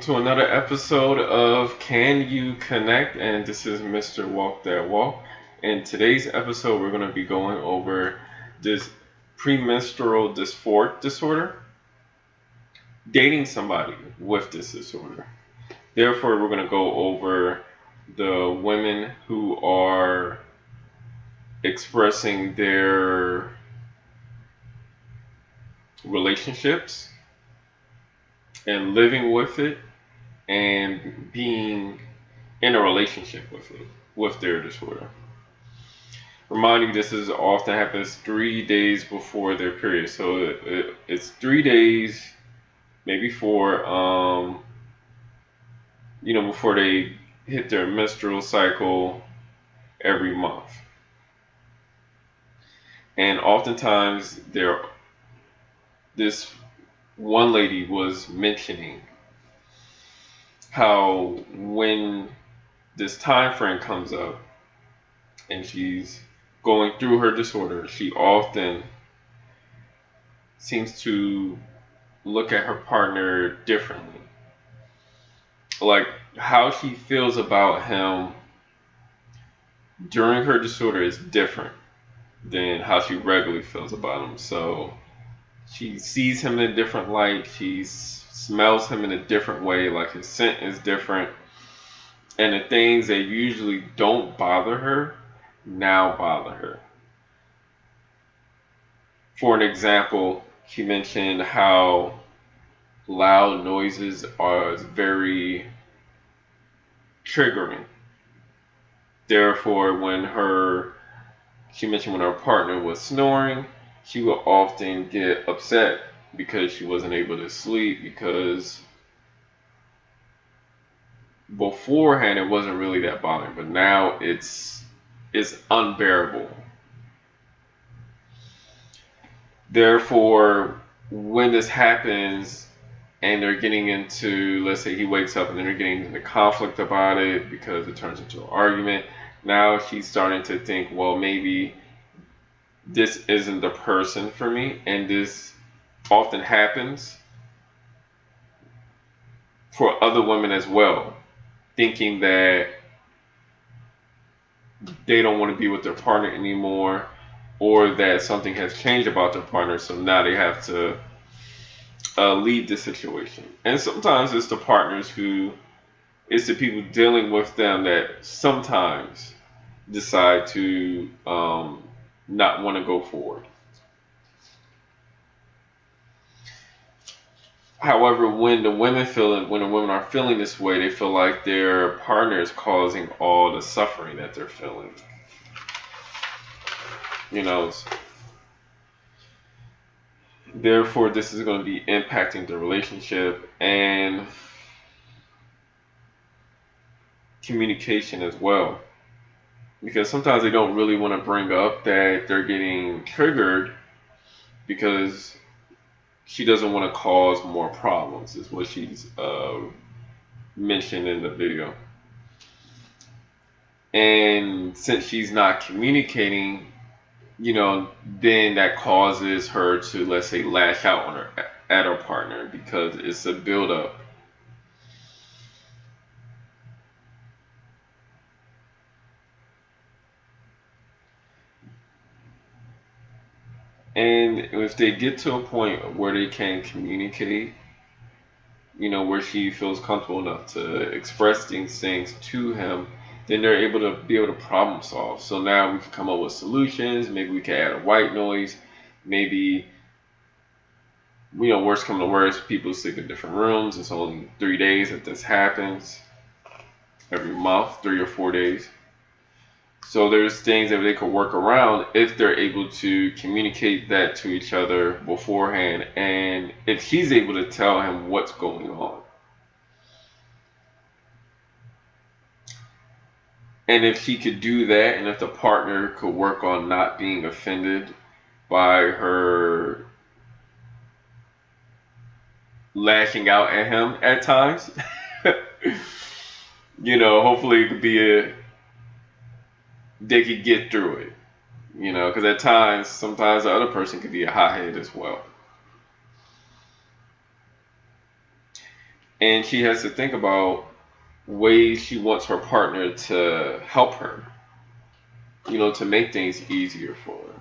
to another episode of Can You Connect? And this is Mr. Walk That Walk. In today's episode, we're going to be going over this premenstrual dysphoric disorder, dating somebody with this disorder. Therefore, we're going to go over the women who are expressing their relationships and living with it and being in a relationship with it, with their disorder. Remind you, this often happens 3 days before their period. So it's 3 days, maybe 4, before they hit their menstrual cycle every month. And oftentimes, this one lady was mentioning how when this time frame comes up and she's going through her disorder, she often seems to look at her partner differently. Like how she feels about him during her disorder is different than how she regularly feels about him. So she sees him in a different light. She smells him in a different way. Like his scent is different. And the things that usually don't bother her now bother her. For an example, she mentioned how loud noises are very triggering. Therefore, she mentioned when her partner was snoring, she would often get upset because she wasn't able to sleep, because beforehand it wasn't really that bothering, but now it's unbearable. Therefore, when this happens and they're getting into, let's say he wakes up and then they're getting into conflict about it because it turns into an argument, now she's starting to think, well, maybe this isn't the person for me. And this often happens for other women as well, thinking that they don't want to be with their partner anymore, or that something has changed about their partner, so now they have to leave the situation. And sometimes it's the people dealing with them that sometimes decide to not want to go forward. However, when the women are feeling this way, they feel like their partner is causing all the suffering that they're feeling. Therefore, this is going to be impacting the relationship and communication as well. Because sometimes they don't really want to bring up that they're getting triggered because she doesn't want to cause more problems, is what she's mentioned in the video. And since she's not communicating, then that causes her to, let's say, lash out at her partner, because it's a buildup. And if they get to a point where they can communicate, where she feels comfortable enough to express these things to him, then they're able to problem solve. So now we can come up with solutions. Maybe we can add a white noise. Maybe, worst come to worst, people sleep in different rooms. It's only 3 days that this happens. Every month, 3 or 4 days. So there's things that they could work around if they're able to communicate that to each other beforehand, and if she's able to tell him what's going on. And if she could do that, and if the partner could work on not being offended by her lashing out at him at times, hopefully it could they could get through it, because at times, sometimes the other person could be a hothead as well. and she has to think about ways she wants her partner to help her, to make things easier for her.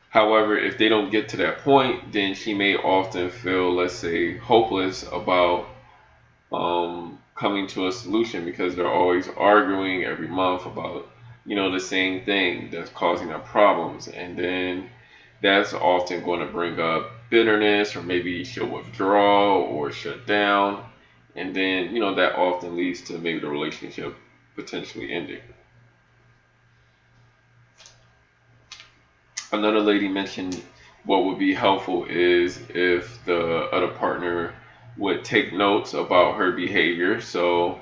However, if they don't get to that point, then she may often feel, let's say, hopeless about coming to a solution because they're always arguing every month about, the same thing that's causing them problems. And then that's often going to bring up bitterness, or maybe she'll withdraw or shut down. And then, that often leads to maybe the relationship potentially ending. Another lady mentioned what would be helpful is if the other partner would take notes about her behavior. So,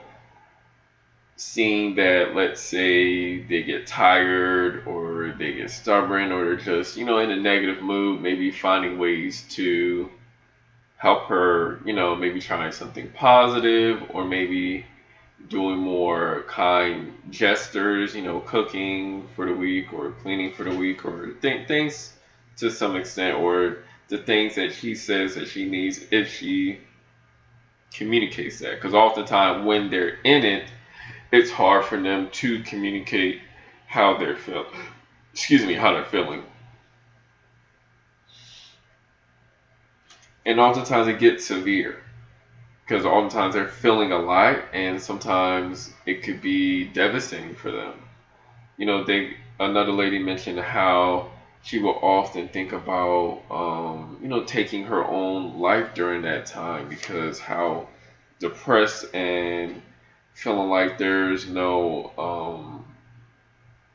seeing that, let's say they get tired or they get stubborn or they're just, in a negative mood, maybe finding ways to help her, maybe trying something positive, or maybe doing more kind gestures, cooking for the week or cleaning for the week, or things to some extent, or the things that she says that she needs if she communicates that. Because oftentimes when they're in it, it's hard for them to communicate how they're feeling. How they're feeling. And oftentimes it gets severe because oftentimes they're feeling a lot, and sometimes it could be devastating for them. Another lady mentioned how she will often think about, taking her own life during that time because how depressed and feeling like there's no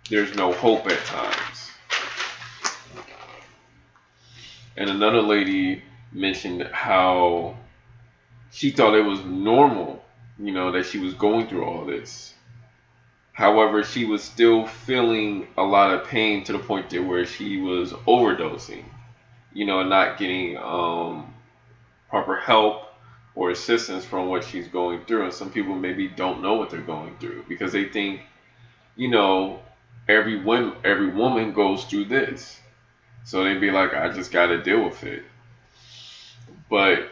hope at times. And another lady mentioned how she thought it was normal, that she was going through all this. However, she was still feeling a lot of pain to the point to where she was overdosing, not getting proper help or assistance from what she's going through. And some people maybe don't know what they're going through because they think, every woman goes through this. So they'd be like, I just got to deal with it. But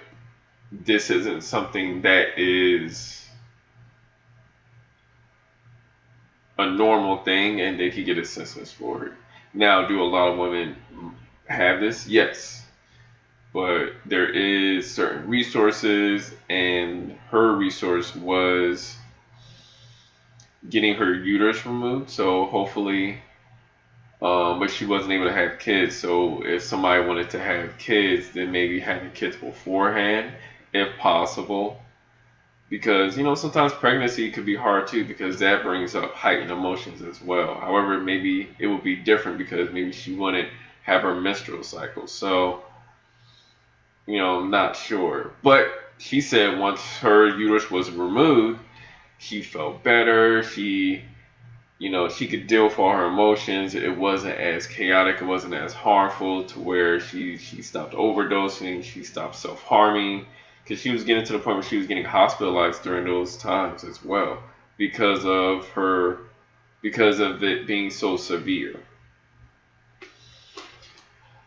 this isn't something that is a normal thing, and they can get assistance for it. Now, do a lot of women have this? Yes. But there is certain resources, and her resource was getting her uterus removed. So hopefully, but she wasn't able to have kids. So if somebody wanted to have kids, then maybe having kids beforehand, if possible. Because, sometimes pregnancy could be hard too, because that brings up heightened emotions as well. However, maybe it would be different because maybe she wouldn't have her menstrual cycle. So, I'm not sure. But she said once her uterus was removed, she felt better. She could deal with all her emotions. It wasn't as chaotic. It wasn't as harmful to where she stopped overdosing. She stopped self-harming. Because she was getting to the point where she was getting hospitalized during those times as well because of it being so severe.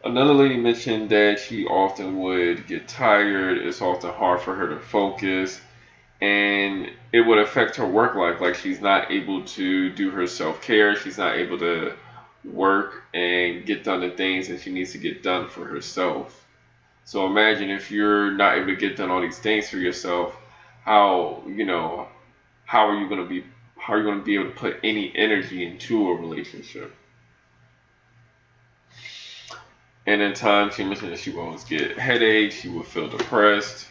Another lady mentioned that she often would get tired. It's often hard for her to focus, and it would affect her work life. Like she's not able to do her self-care. She's not able to work and get done the things that she needs to get done for herself. So imagine if you're not able to get done all these things for yourself, how are you going to be able to put any energy into a relationship? And in times she mentioned that she would always get headaches, she would feel depressed,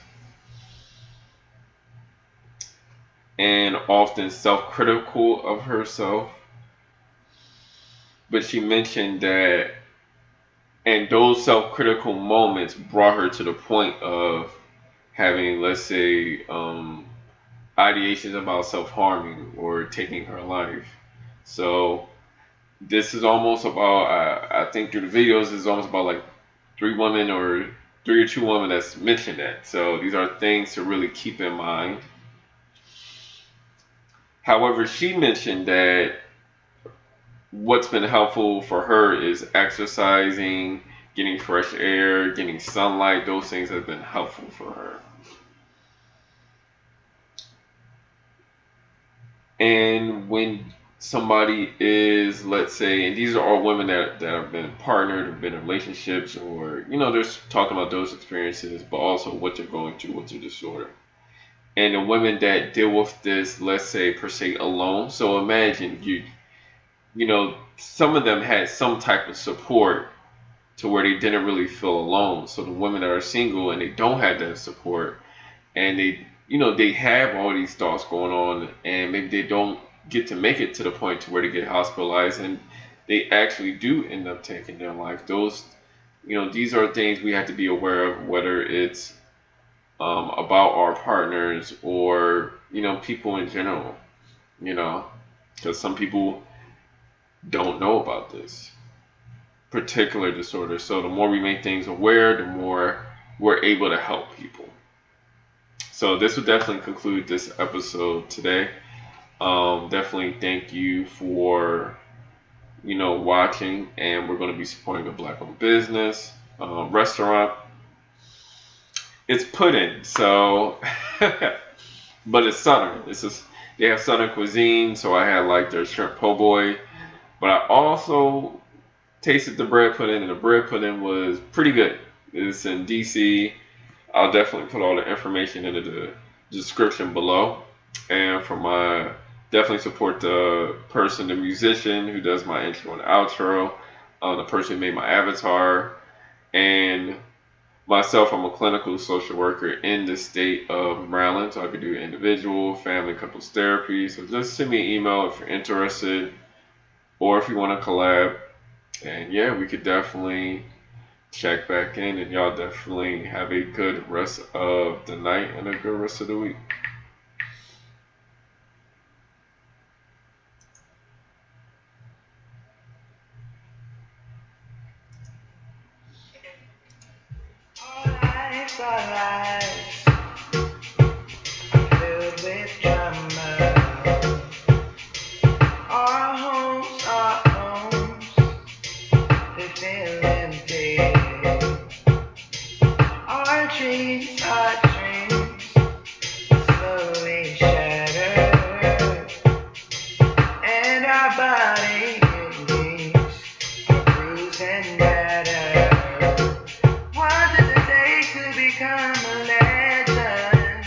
and often self-critical of herself. But she mentioned that, and those self-critical moments brought her to the point of having, let's say, ideations about self-harming or taking her life. So this is almost about, I think through the videos, it's almost about like 3 or 2 women that's mentioned that. So these are things to really keep in mind. However, she mentioned that what's been helpful for her is exercising, getting fresh air, getting sunlight. Those things have been helpful for her. And when somebody is, let's say, and these are all women that have been partnered or been in relationships, or, they're talking about those experiences, but also what they're going through with the disorder. And the women that deal with this, let's say, per se, alone. So imagine some of them had some type of support to where they didn't really feel alone. So the women that are single and they don't have that support, and they have all these thoughts going on, and maybe they don't get to make it to the point to where they get hospitalized, and they actually do end up taking their life. These are things we have to be aware of, whether it's about our partners or people in general, because some people don't know about this particular disorder. So the more we make things aware, the more we're able to help people. So this will definitely conclude this episode today. Definitely thank you for watching, and we're going to be supporting a Black-owned business restaurant. It's pudding, so but it's Southern. They have Southern cuisine, so I had like their shrimp po' boy, but I also tasted the bread pudding, and the bread pudding was pretty good. It's in DC. I'll definitely put all the information into the description below. And definitely support the musician who does my intro and outro, the person who made my avatar, and myself. I'm a clinical social worker in the state of Maryland, so I can do individual, family, couples therapy. So just send me an email if you're interested, or if you want to collab. And yeah, we could definitely check back in, and y'all definitely have a good rest of the night and a good rest of the week. Our lives are filled with drama. Our homes, they feel empty. Our dreams slowly shattered, and our bodies are bruised and battered. What does it take to become a legend?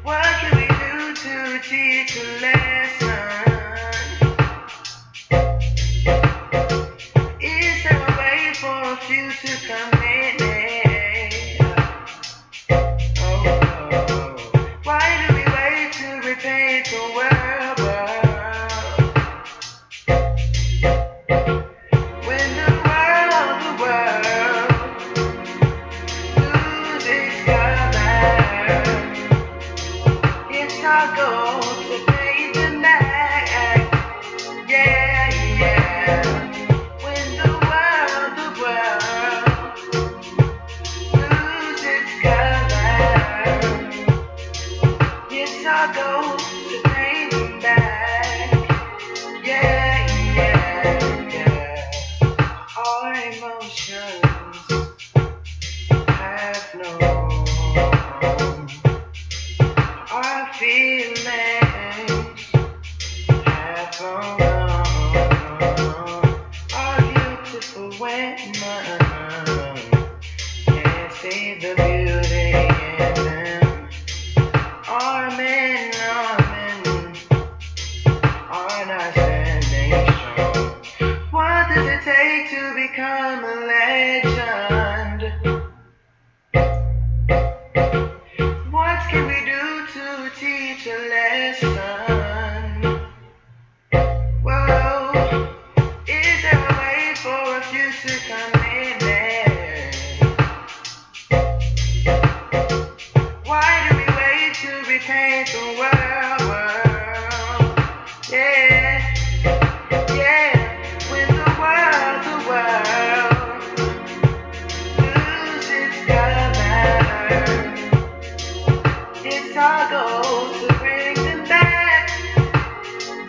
What can we do to teach a lesson? Is there a way for a future commitment? Oh, why do we wait to repaint the world? When the world loses color, it's our goal to paint the night. Yeah, yeah. When the world loses color, it's our goal to paint them back. Yeah, yeah, yeah. Our emotions have no home. Our feelings have no home. Our beautiful women can't see the beauty in them. Our men are not standing strong. What does it take to become a legend? What can we do to teach a lesson? Whoa, is there a way for a future commitment? Why do we wait to repaint the world?